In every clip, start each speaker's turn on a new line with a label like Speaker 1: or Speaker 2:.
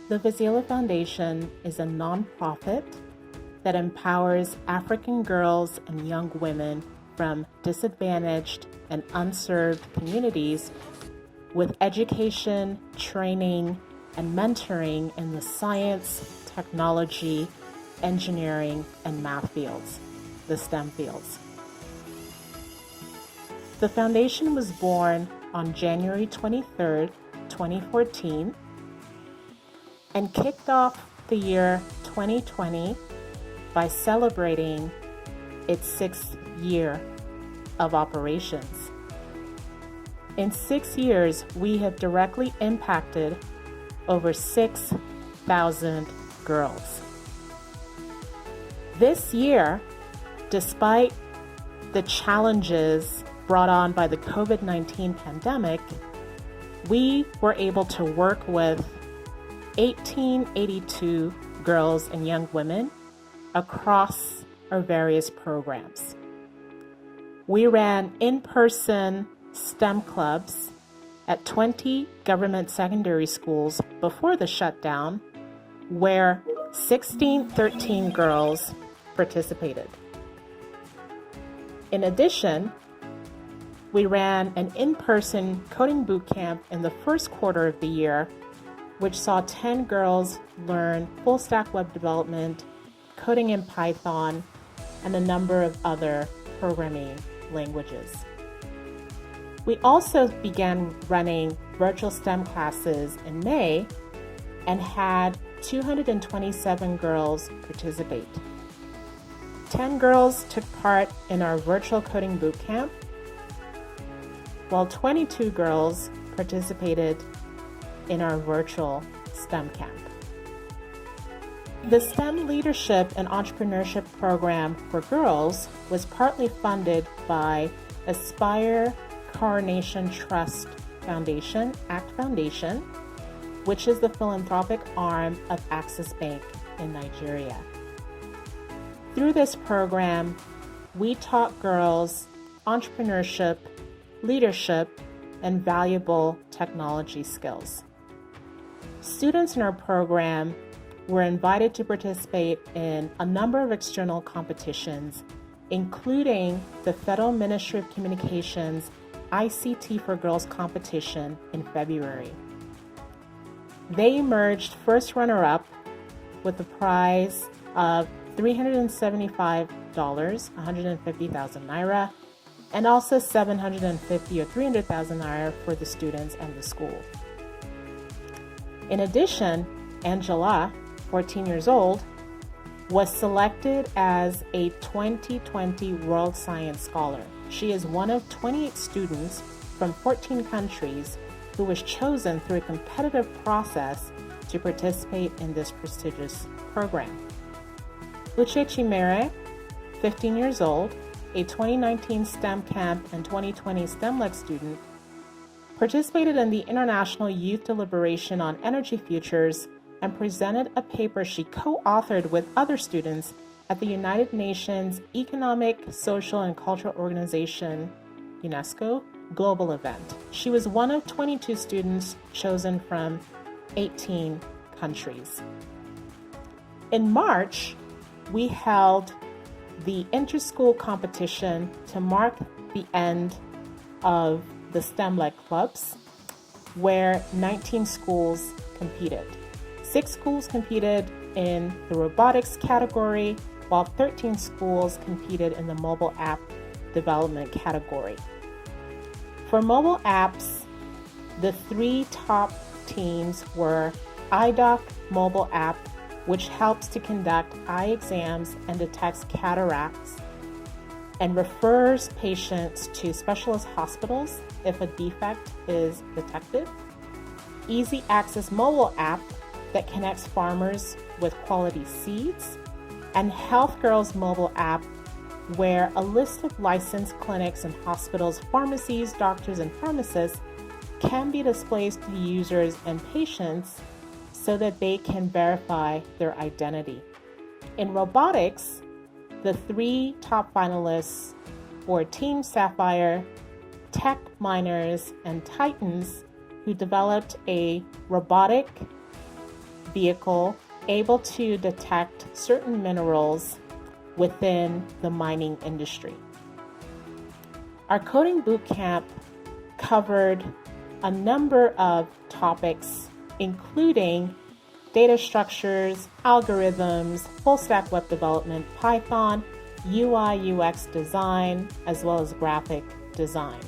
Speaker 1: The Vizela Foundation is a nonprofit that empowers African girls and young women from disadvantaged and unserved communities with education, training, and mentoring in the science, technology, engineering, and math fields, the STEM fields. The foundation was born on January 23rd, 2014, and kicked off the year 2020 by celebrating its 6th year of operations. In 6 years, we have directly impacted over 6,000 girls. This year, despite the challenges brought on by the COVID-19 pandemic, we were able to work with 1,882 girls and young women across our various programs. We ran in-person STEM clubs at 20 government secondary schools before the shutdown, where 1,613 girls participated. In addition, we ran an in-person coding bootcamp in the first quarter of the year, which saw 10 girls learn full-stack web development, coding in Python, and a number of other programming languages. We also began running virtual STEM classes in May and had 227 girls participate. 10 girls took part in our virtual coding bootcamp, while 22 girls participated in our virtual STEM camp. The STEM Leadership and Entrepreneurship Program for girls was partly funded by Aspire Coronation Trust Foundation, ACT Foundation, which is the philanthropic arm of Access Bank in Nigeria. Through this program, we taught girls entrepreneurship, leadership, and valuable technology skills. Students in our program were invited to participate in a number of external competitions, including the Federal Ministry of Communications ICT for Girls competition in February. They emerged first runner-up with a prize of $375, 150,000 naira, and also 750 or 300,000 naira for the students and the school. In addition, Angela, 14 years old, was selected as a 2020 World Science Scholar. She is one of 28 students from 14 countries who was chosen through a competitive process to participate in this prestigious program. Uche Chimere, 15 years old, a 2019 STEM Camp and 2020 STEMLEX student, participated in the International Youth Deliberation on Energy Futures and presented a paper she co-authored with other students at the United Nations Economic, Social, and Cultural Organization, UNESCO, global event. She was one of 22 students chosen from 18 countries. In March, we held the inter-school competition to mark the end of the STEM-led clubs, where 19 schools competed. 6 schools competed in the robotics category, while 13 schools competed in the mobile app development category. For mobile apps, the 3 top teams were iDoc mobile app, which helps to conduct eye exams and detects cataracts and refers patients to specialist hospitals if a defect is detected. Easy Access mobile app that connects farmers with quality seeds, and Health Girls mobile app, where a list of licensed clinics and hospitals, pharmacies, doctors, and pharmacists can be displayed to users and patients so that they can verify their identity. In robotics, the 3 top finalists were Team Sapphire, Tech Miners, and Titans, who developed a robotic vehicle able to detect certain minerals within the mining industry. Our coding bootcamp covered a number of topics, including data structures, algorithms, full stack web development, Python, UI UX design, as well as graphic design.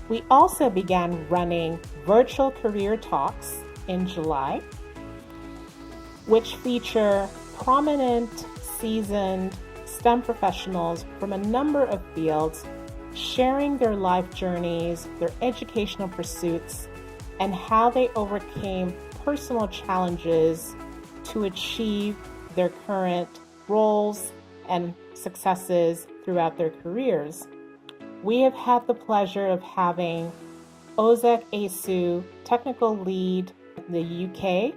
Speaker 1: We also began running virtual career talks in July, which feature prominent, seasoned STEM professionals from a number of fields sharing their life journeys, their educational pursuits, and how they overcame personal challenges to achieve their current roles and successes throughout their careers. We have had the pleasure of having Ozek Asu, technical lead in the UK,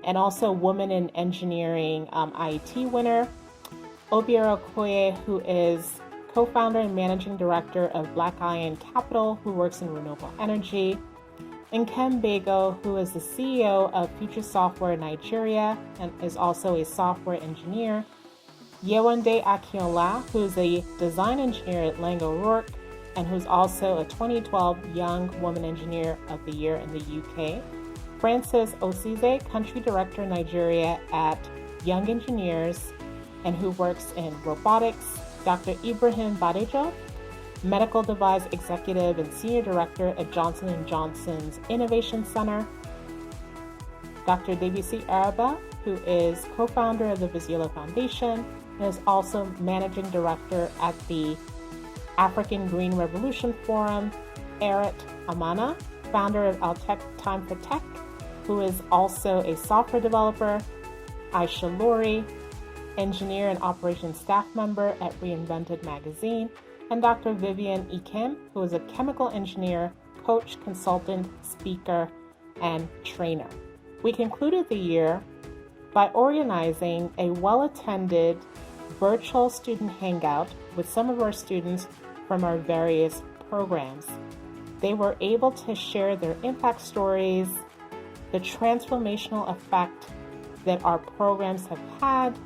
Speaker 1: and also Woman in Engineering IET winner, Obiora Okoye, who is co-founder and managing director of Black Iron Capital, who works in renewable energy, and Ken Bego, who is the CEO of Future Software Nigeria and is also a software engineer, Yewande Akinola, who is a design engineer at Lang O'Rourke and who's also a 2012 Young Woman Engineer of the Year in the UK, Francis Osize, Country Director Nigeria at Young Engineers and who works in robotics, Dr. Ibrahim Badejo, Medical Device Executive and Senior Director at Johnson & Johnson's Innovation Center, Dr. Debussy Araba, who is co-founder of the Viziola Foundation and is also Managing Director at the African Green Revolution Forum, Eret Amana, founder of Altec Time for Tech, who is also a software developer, Aisha Lori, engineer and operations staff member at Reinvented Magazine, and Dr. Vivian Ikem, who is a chemical engineer, coach, consultant, speaker, and trainer. We concluded the year by organizing a well-attended virtual student hangout with some of our students from our various programs. They were able to share their impact stories, the transformational effect that our programs have had.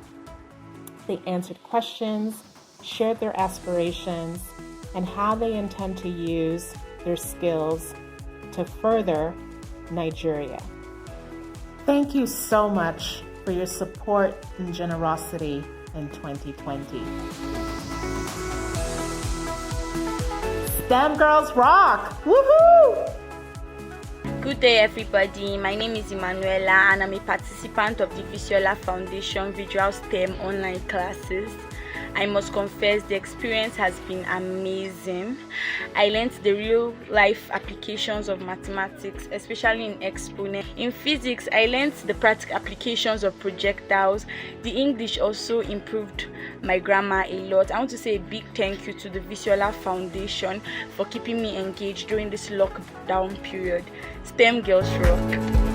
Speaker 1: They answered questions, shared their aspirations, and how they intend to use their skills to further Nigeria. Thank you so much for your support and generosity in 2020. STEM Girls Rock! Woohoo!
Speaker 2: Good day, everybody. My name is Emanuela and I'm a participant of the Viziola Foundation Visual STEM online classes. I must confess the experience has been amazing. I learned the real-life applications of mathematics, especially in exponent. In physics, I learned the practical applications of projectiles. The English also improved my grammar a lot. I want to say a big thank you to the Viziola Foundation for keeping me engaged during this lockdown period. STEM Girls Rock!